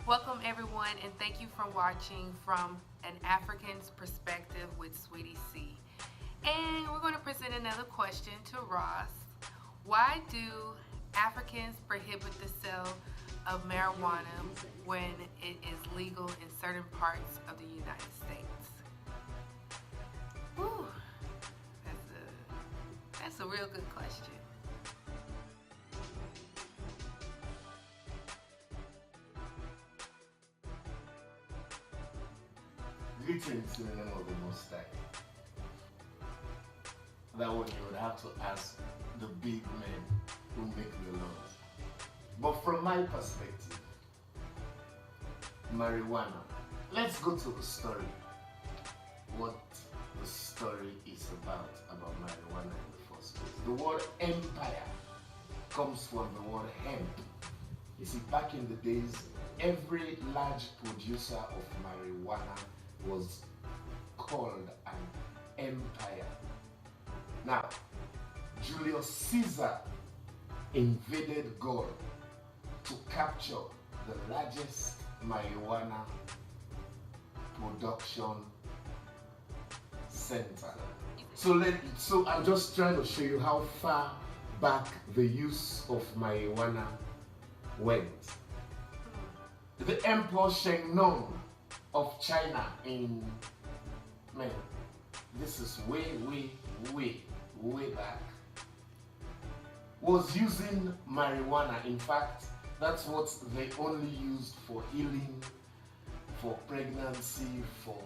Welcome everyone and thank you for watching From an African's Perspective with SweetieC. And we're going to present another question to Ross. Why do Africans prohibit the sale of marijuana when it is legal in certain parts of the United States? Whew, that's a real good question. Greetings in the name of the Most High. That one you would have to ask the big men who make the laws. But from my perspective, marijuana. Let's go to the story. What the story is about marijuana in the first place. The word empire comes from the word hemp. You see, back in the days, every large producer of marijuana was called an empire. Now, Julius Caesar invaded Gaul to capture the largest marijuana production center. So I'm just trying to show you how far back the use of marijuana went. The Emperor Shennong of China this is way back, was using marijuana. In fact, that's what they only used for healing, for pregnancy, for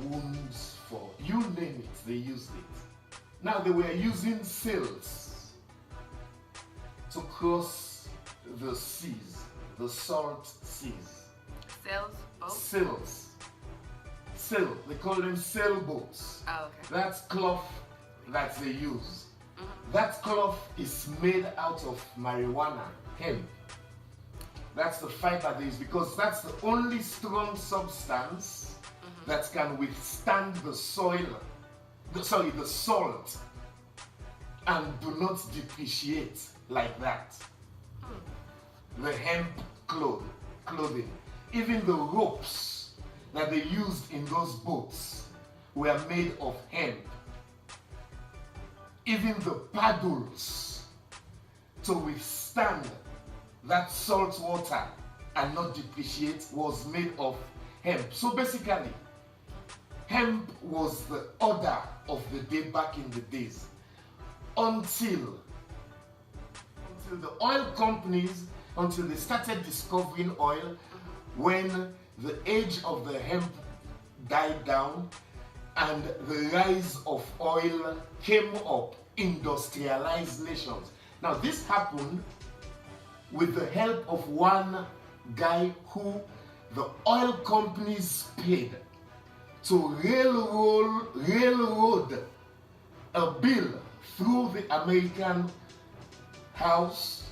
wounds, for you name it, they used it. Now they were using sails to cross the seas, the salt seas. Sails. They call them sailboats. Oh, okay. That's cloth that they use. That cloth is made out of marijuana, hemp. That's the fiber they use because that's the only strong substance that can withstand the salt, and do not depreciate like that. The hemp clothing. Even the ropes that they used in those boats were made of hemp. Even the paddles to withstand that salt water and not depreciate was made of hemp. So basically, hemp was the order of the day back in the days until the oil companies, until they started discovering oil, when the age of the hemp died down and the rise of oil came up, industrialized nations. Now this happened with the help of one guy who the oil companies paid to railroad a bill through the American House,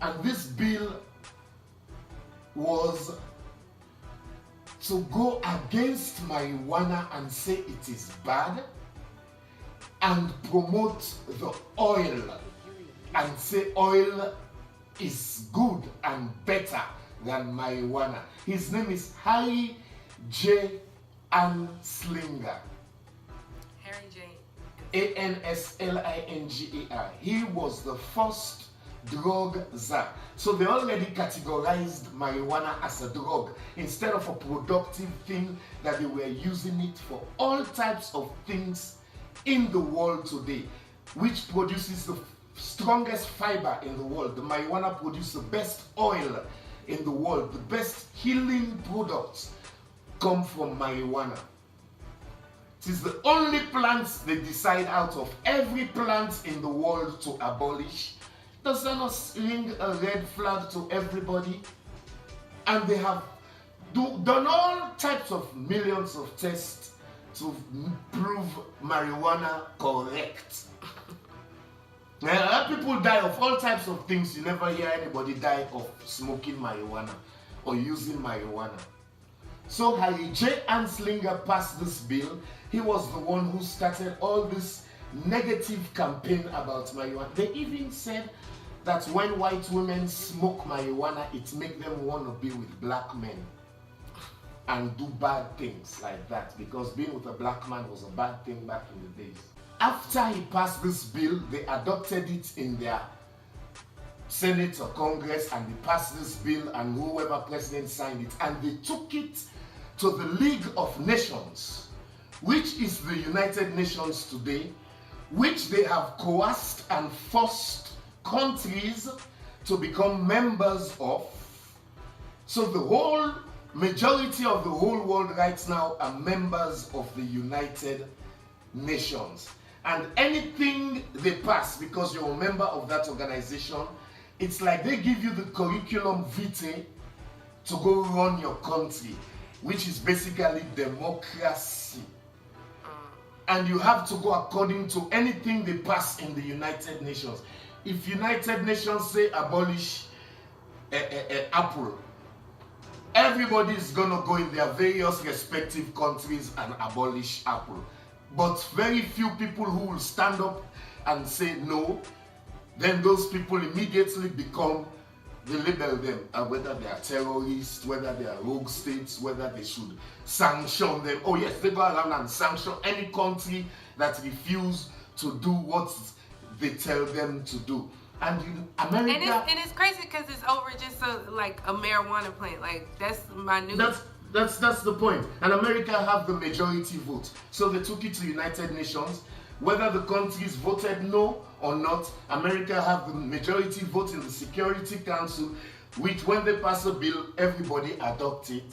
and this bill was to go against marijuana and say it is bad, and promote the oil and say oil is good and better than marijuana. His name is Harry J. Anslinger. Harry J. Anslinger. He was the first drug czar. So they already categorized marijuana as a drug instead of a productive thing that they were using it for all types of things in the world today, which produces the strongest fiber in the world. The marijuana produces the best oil in the world. The best healing products come from marijuana. It is the only plant they decide out of every plant in the world to abolish. Does that not ring a red flag to everybody? And they have done all types of millions of tests to prove marijuana correct. People die of all types of things. You never hear anybody die of smoking marijuana or using marijuana. So Harry J. Anslinger passed this bill. He was the one who started all this negative campaign about marijuana. They even said that when white women smoke marijuana, it makes them want to be with black men and do bad things like that, because being with a black man was a bad thing back in the days. After he passed this bill, they adopted it in their Senate or Congress, and they passed this bill, and whoever president signed it, and they took it to the League of Nations, which is the United Nations today, which they have coerced and forced countries to become members of. So the whole majority of the whole world right now are members of the United Nations. And anything they pass, because you're a member of that organization, it's like they give you the curriculum vitae to go run your country, which is basically democracy. And you have to go according to anything they pass in the United Nations. If United Nations say abolish Apple, everybody is going to go in their various respective countries and abolish Apple. But very few people who will stand up and say no, then those people immediately become, they label them, whether they are terrorists, whether they are rogue states, whether they should sanction them. Oh yes, they go around and sanction any country that refuse to do what they tell them to do. And America... And it's crazy because it's over just like a marijuana plant. Like, that's my new... That's the point. And America have the majority vote. So they took it to United Nations. Whether the countries voted no or not, America have the majority vote in the Security Council, which when they pass a bill, everybody adopt it.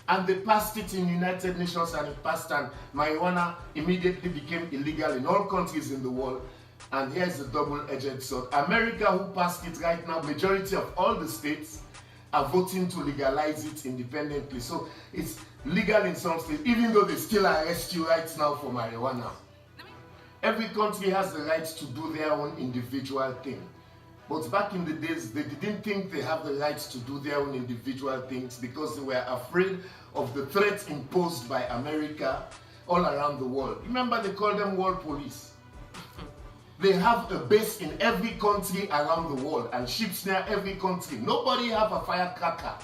And they passed it in United Nations, and it passed, and marijuana immediately became illegal in all countries in the world. And here's the double-edged sword. America, who passed it right now, majority of all the states are voting to legalize it independently. So it's legal in some states, even though they still arrest you right now for marijuana. Every country has the right to do their own individual thing. But back in the days, they didn't think they have the right to do their own individual things because they were afraid of the threat imposed by America all around the world. Remember, they call them world police. They have a base in every country around the world and ships near every country. Nobody have a firecracker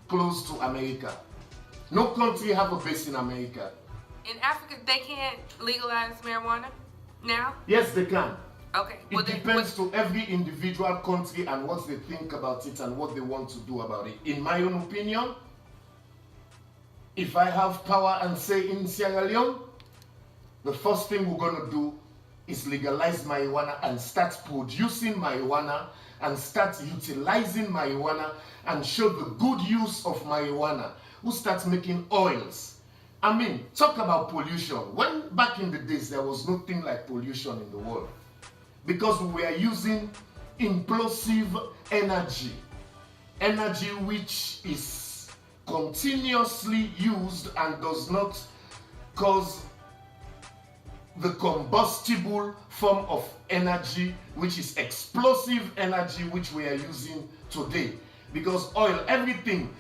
close to America. No country have a base in America. In Africa, they can't legalize marijuana now? Yes, they can. Okay. It depends to every individual country and what they think about it and what they want to do about it. In my own opinion, if I have power and say in Sierra Leone, the first thing we're going to do is legalize marijuana and start producing marijuana and start utilizing marijuana and show the good use of marijuana. We'll start making oils. I mean, talk about pollution. When back in the days, there was nothing like pollution in the world because we were using implosive energy, energy which is continuously used and does not cause the combustible form of energy, which is explosive energy, which we are using today. Because oil, everything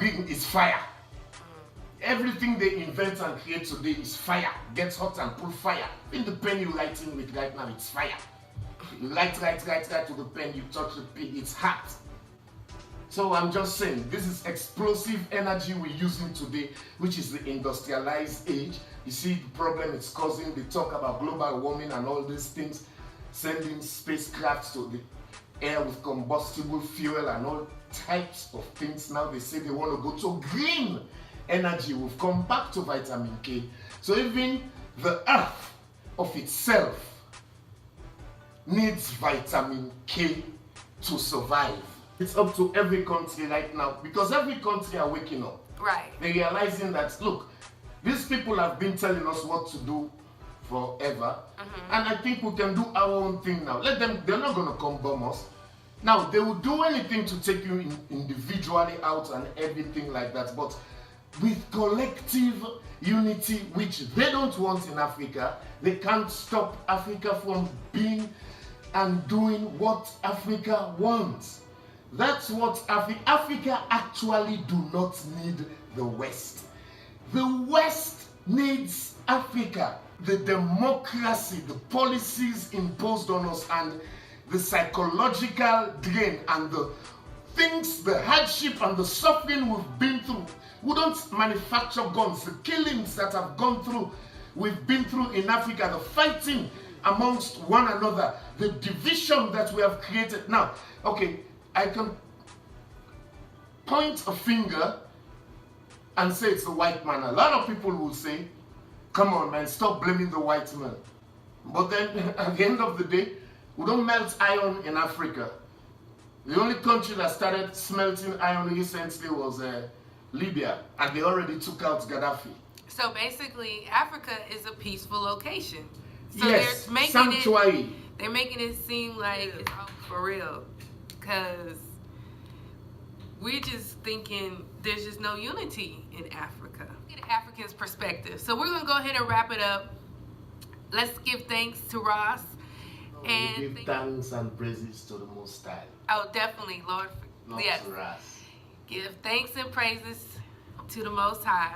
is fire. Everything they invent and create today is fire. Gets hot and pull fire. In the pen you're writing with right now, it's fire. You write to the pen, you touch the pen, it's hot. So I'm just saying, this is explosive energy we're using today, which is the industrialized age. You see the problem it's causing. They talk about global warming and all these things, sending spacecrafts to the air with combustible fuel and all types of things. Now they say they want to go to green energy. We've come back to vitamin K. So even the earth of itself needs vitamin K to survive. It's up to every country right now because every country are waking up. Right. They're realizing that, look, these people have been telling us what to do forever. And I think we can do our own thing now. Let them, they're not going to come bomb us. Now, they will do anything to take you individually out and everything like that. But with collective unity, which they don't want in Africa, they can't stop Africa from being and doing what Africa wants. That's what Africa actually do not need the West. The West needs Africa. The democracy, the policies imposed on us, and the psychological drain and the things, the hardship and the suffering we've been through, we don't manufacture guns. The killings that have gone through, we've been through in Africa, the fighting amongst one another, the division that we have created. Now, okay, I can point a finger and say it's the white man. A lot of people will say, come on man, stop blaming the white man. But then at the end of the day, we don't melt iron in Africa. The only country that started smelting iron recently was Libya, and they already took out Gaddafi. So basically, Africa is a peaceful location. So Yes, they're making sanctuary. They're making it seem like it's all for real, because we're just thinking there's just no unity in Africa. Get an African's perspective. So we're gonna go ahead and wrap it up. Let's give thanks to Ross. And we give thanks and praises to the Most High. Oh, definitely, Lord. Not Yes. to us. Give thanks and praises to the Most High.